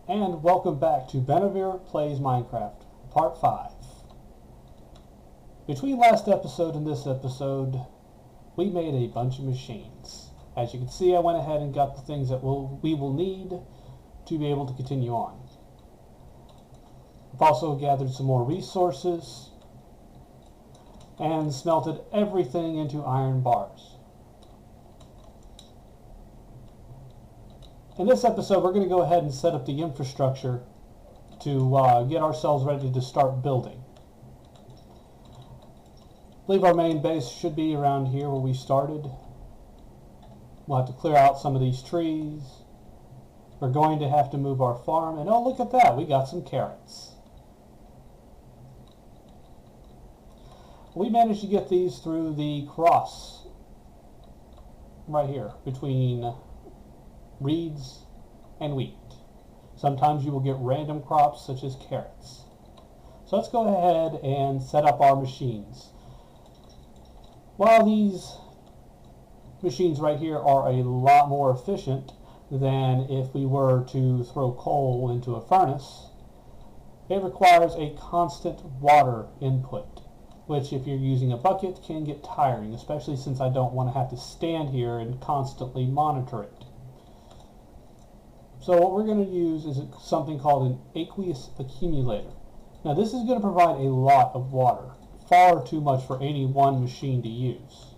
And welcome back to Benavir Plays Minecraft, Part 5. Between last episode and this episode, we made a bunch of machines. As you can see, I went ahead and got the things that we will need to be able to continue on. I've also gathered some more resources and smelted everything into iron bars. In this episode, we're going to go ahead and set up the infrastructure to get ourselves ready to start building. I believe our main base should be around here where we started. We'll have to clear out some of these trees. We're going to have to move our farm. And oh, look at that. We got some carrots. We managed to get these through the cross right here between reeds and wheat. Sometimes you will get random crops such as carrots. So let's go ahead and set up our machines. While these machines right here are a lot more efficient than if we were to throw coal into a furnace, it requires a constant water input, which if you're using a bucket can get tiring, especially since I don't want to have to stand here and constantly monitor it. So what we're going to use is something called an aqueous accumulator. Now this is going to provide a lot of water, far too much for any one machine to use.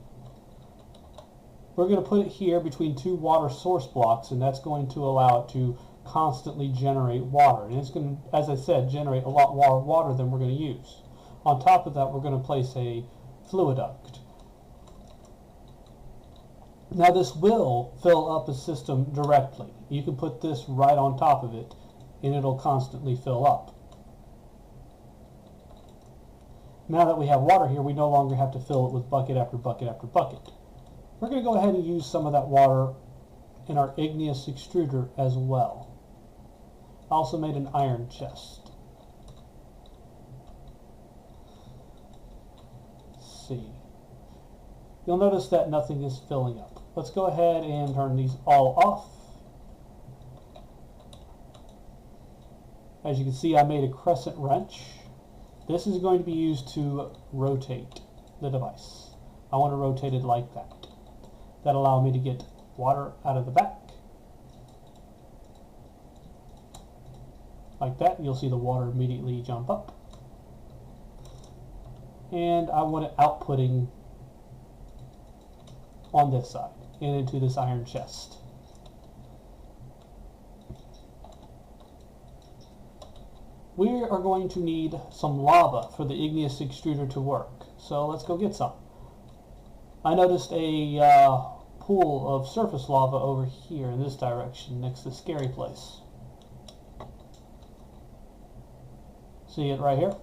We're going to put it here between two water source blocks, and that's going to allow it to constantly generate water. And it's going to, as I said, generate a lot more water than we're going to use. On top of that, we're going to place a fluiduct. Now this will fill up a system directly. You can put this right on top of it and it'll constantly fill up. Now that we have water here, we no longer have to fill it with bucket after bucket after bucket. We're going to go ahead and use some of that water in our igneous extruder as well. I also made an iron chest. Let's see. You'll notice that nothing is filling up. Let's go ahead and turn these all off. As you can see, I made a crescent wrench. This is going to be used to rotate the device. I want to rotate it like that. That'll allow me to get water out of the back. Like that, you'll see the water immediately jump up. And I want it outputting on this side and into this iron chest. We are going to need some lava for the igneous extruder to work, so let's go get some. I noticed a pool of surface lava over here in this direction next to the scary place. See it right here?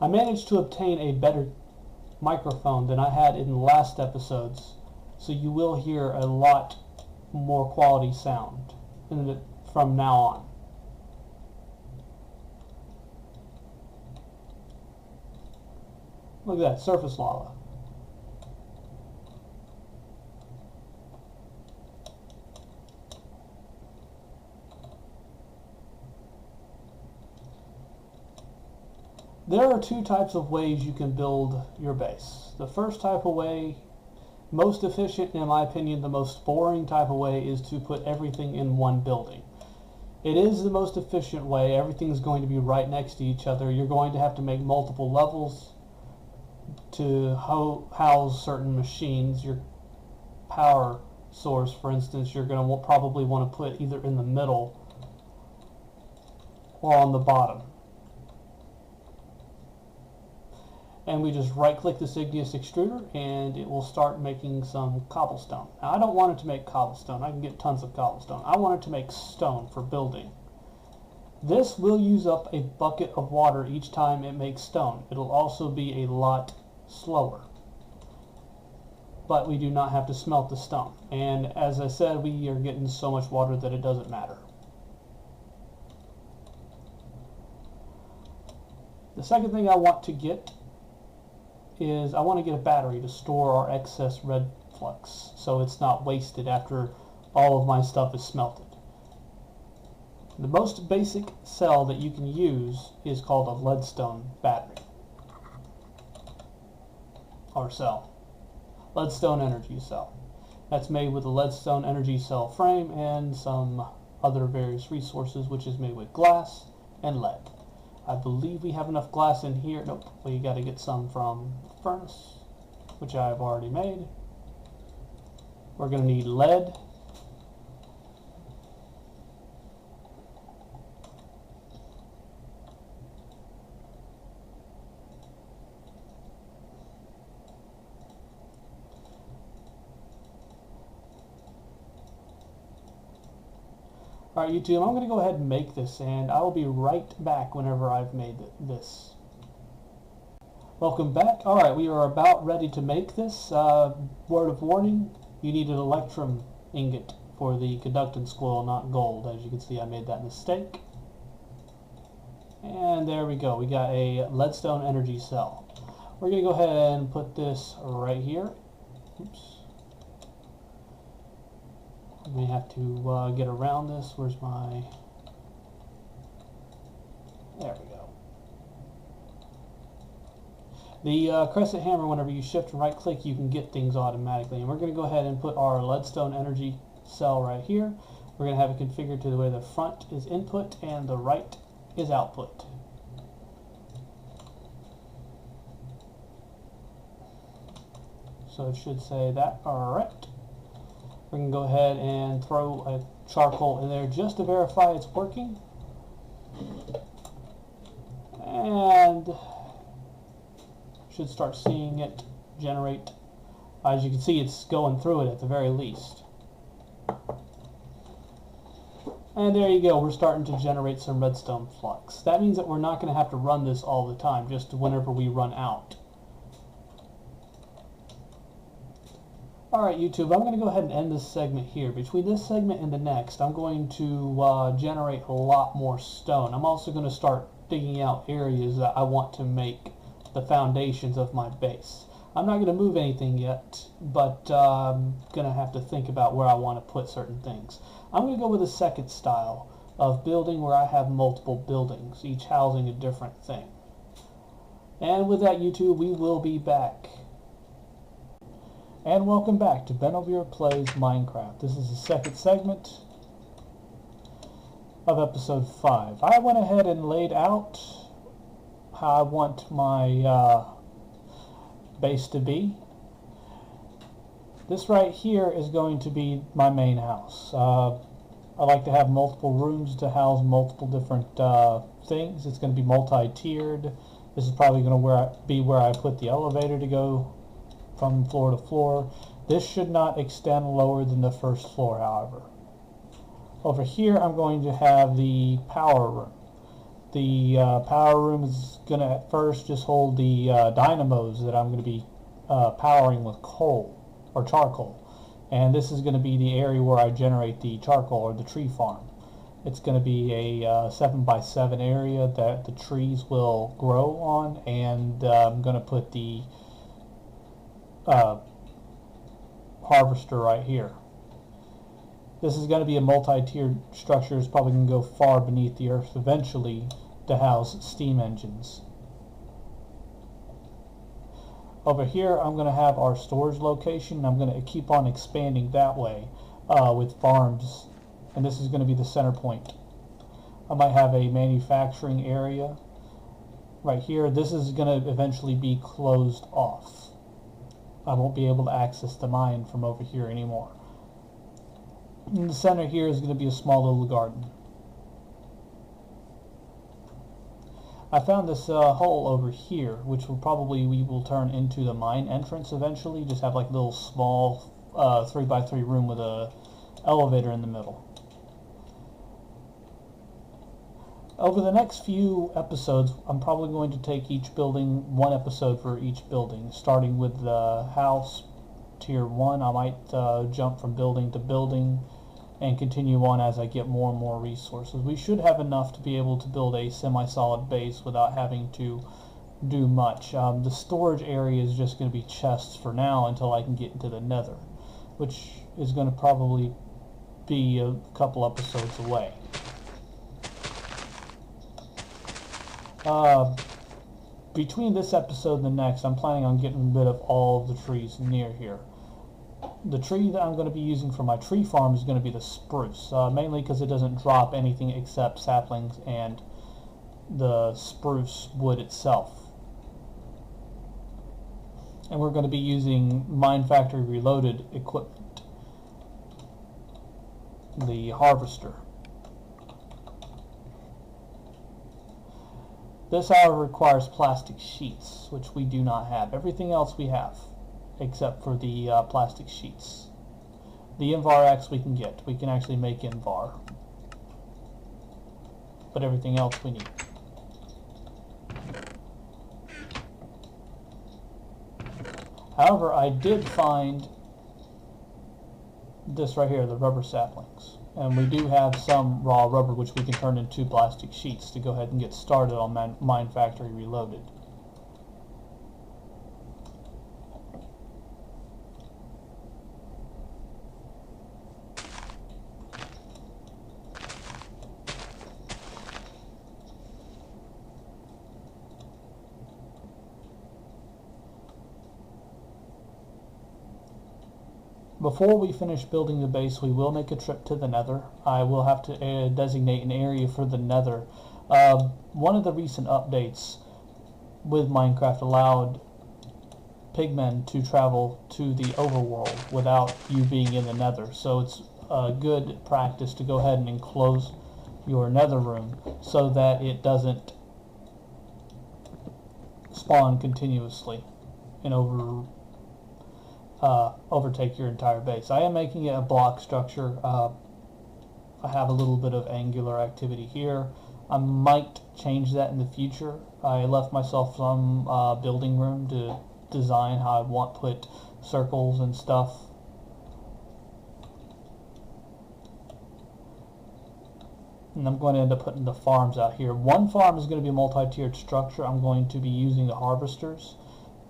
I managed to obtain a better microphone than I had in the last episodes, so you will hear a lot more quality sound from now on. Look at that, surface lava. There are two types of ways you can build your base. The first type of way, most efficient, in my opinion, the most boring type of way, is to put everything in one building. It is the most efficient way. Everything's going to be right next to each other. You're going to have to make multiple levels to house certain machines. Your power source, for instance, you're going to probably want to put either in the middle or on the bottom. And we just right click this igneous extruder and it will start making some cobblestone. Now I don't want it to make cobblestone. I can get tons of cobblestone. I want it to make stone for building. This will use up a bucket of water each time it makes stone. It'll also be a lot slower. But we do not have to smelt the stone. And as I said, we are getting so much water that it doesn't matter. The second thing I want to get is I want to get a battery to store our excess red flux so it's not wasted after all of my stuff is smelted. The most basic cell that you can use is called a leadstone battery, or cell. Leadstone energy cell. That's made with a leadstone energy cell frame and some other various resources, which is made with glass and lead. I believe we have enough glass in here. Nope, we got to get some from the furnace, which I've already made. We're going to need lead. Alright YouTube, I'm going to go ahead and make this, and I will be right back whenever I've made this. Welcome back. Alright, we are about ready to make this. Word of warning, you need an electrum ingot for the conductance coil, not gold. As you can see, I made that mistake. And there we go. We got a leadstone energy cell. We're going to go ahead and put this right here. Oops. We have to get around this. Where's my... There we go. The crescent hammer, whenever you shift and right click, you can get things automatically. And we're going to go ahead and put our leadstone energy cell right here. We're going to have it configured to the way the front is input and the right is output. So it should say that. Alright. We can go ahead and throw a charcoal in there just to verify it's working. And should start seeing it generate. As you can see, it's going through it at the very least. And there you go, we're starting to generate some redstone flux. That means that we're not going to have to run this all the time, just whenever we run out. Alright YouTube, I'm going to go ahead and end this segment here. Between this segment and the next, I'm going to generate a lot more stone. I'm also going to start digging out areas that I want to make the foundations of my base. I'm not going to move anything yet, but I'm going to have to think about where I want to put certain things. I'm going to go with a second style of building where I have multiple buildings, each housing a different thing. And with that YouTube, we will be back. And welcome back to Benovere Plays Minecraft. This is the second segment of episode 5. I went ahead and laid out how I want my base to be. This right here is going to be my main house. I like to have multiple rooms to house multiple different things. It's going to be multi-tiered. This is probably going to be where I put the elevator to go from floor to floor. This should not extend lower than the first floor, however. Over here I'm going to have the power room. The power room is going to at first just hold the dynamos that I'm going to be powering with coal or charcoal. And this is going to be the area where I generate the charcoal or the tree farm. It's going to be a 7x7 area that the trees will grow on, and I'm going to put the harvester right here. This is going to be a multi-tiered structure. It's probably going to go far beneath the earth eventually to house steam engines. Over here I'm going to have our storage location. I'm going to keep on expanding that way with farms, and this is going to be the center point. I might have a manufacturing area right here. This is going to eventually be closed off. I won't be able to access the mine from over here anymore. In the center here is going to be a small little garden. I found this hole over here, which we will turn into the mine entrance eventually. Just have like a little small 3x3 room with a elevator in the middle. Over the next few episodes, I'm probably going to take each building, one episode for each building, starting with the house, tier 1. I might jump from building to building and continue on as I get more and more resources. We should have enough to be able to build a semi-solid base without having to do much. The storage area is just going to be chests for now until I can get into the nether, which is going to probably be a couple episodes away. Between this episode and the next, I'm planning on getting rid of all of the trees near here. The tree that I'm going to be using for my tree farm is going to be the spruce, mainly because it doesn't drop anything except saplings and the spruce wood itself. And we're going to be using Mine Factory Reloaded equipment, the harvester. This, however, requires plastic sheets, which we do not have. Everything else we have, except for the plastic sheets. The Invar axe we can get. We can actually make Invar. But everything else we need. However, I did find this right here, the rubber saplings. And we do have some raw rubber which we can turn into plastic sheets to go ahead and get started on Mine Factory Reloaded. Before we finish building the base, we will make a trip to the nether. I will have to designate an area for the nether. One of the recent updates with Minecraft allowed pigmen to travel to the overworld without you being in the nether. So it's a good practice to go ahead and enclose your nether room so that it doesn't spawn continuously and overtake your entire base. I am making it a block structure. I have a little bit of angular activity here. I might change that in the future. I left myself some building room to design how I want to put circles and stuff. And I'm going to end up putting the farms out here. One farm is going to be a multi-tiered structure. I'm going to be using the harvesters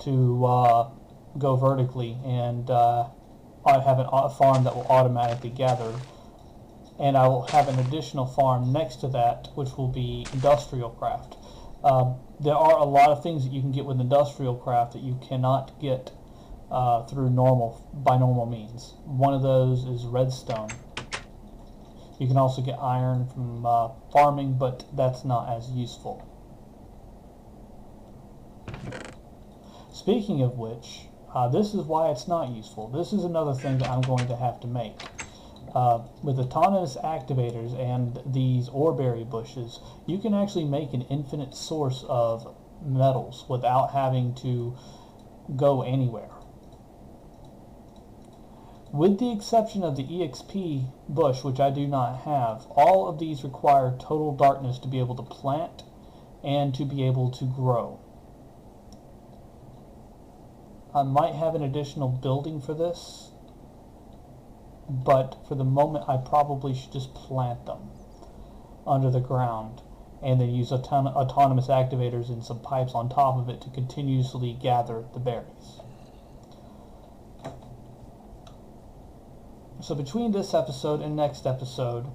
to go vertically, and I have a farm that will automatically gather, and I will have an additional farm next to that which will be industrial craft. There are a lot of things that you can get with industrial craft that you cannot get through by normal means. One of those is redstone. You can also get iron from farming, but that's not as useful. Speaking of which, this is why it's not useful. This is another thing that I'm going to have to make. With autonomous activators and these oreberry bushes, you can actually make an infinite source of metals without having to go anywhere. With the exception of the EXP bush, which I do not have, all of these require total darkness to be able to plant and to be able to grow. I might have an additional building for this, but for the moment I probably should just plant them under the ground and then use autonomous activators and some pipes on top of it to continuously gather the berries. So between this episode and next episode,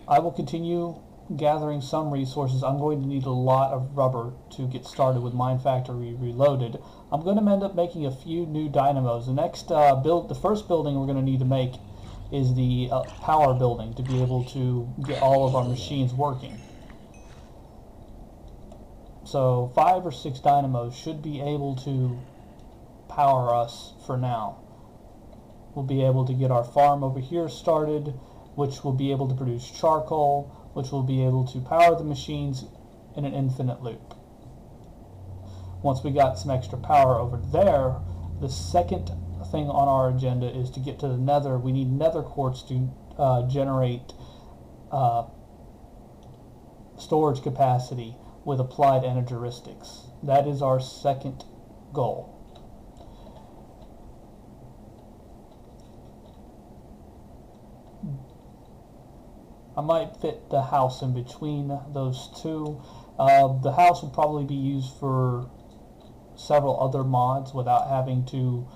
I will continue gathering some resources. I'm going to need a lot of rubber to get started with Mine Factory Reloaded. I'm going to end up making a few new dynamos. The next the first building we're going to need to make is the power building to be able to get all of our machines working. So 5 or 6 dynamos should be able to power us for now. We'll be able to get our farm over here started, which will be able to produce charcoal, which will be able to power the machines in an infinite loop. Once we got some extra power over there, the second thing on our agenda is to get to the nether. We need nether quartz to generate storage capacity with applied energistics. That is our second goal. I might fit the house in between those two. The house will probably be used for several other mods without having to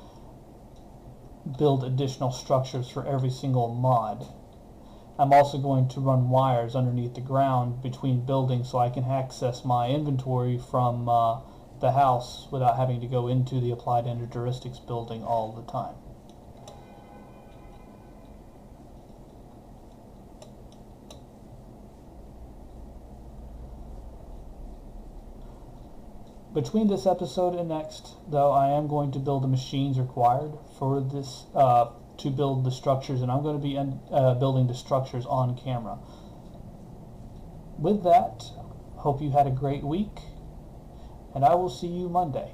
build additional structures for every single mod. I'm also going to run wires underneath the ground between buildings so I can access my inventory from the house without having to go into the Applied Energistics building all the time. Between this episode and next, though, I am going to build the machines required for this to build the structures, and I'm going to be building the structures on camera. With that, hope you had a great week, and I will see you Monday.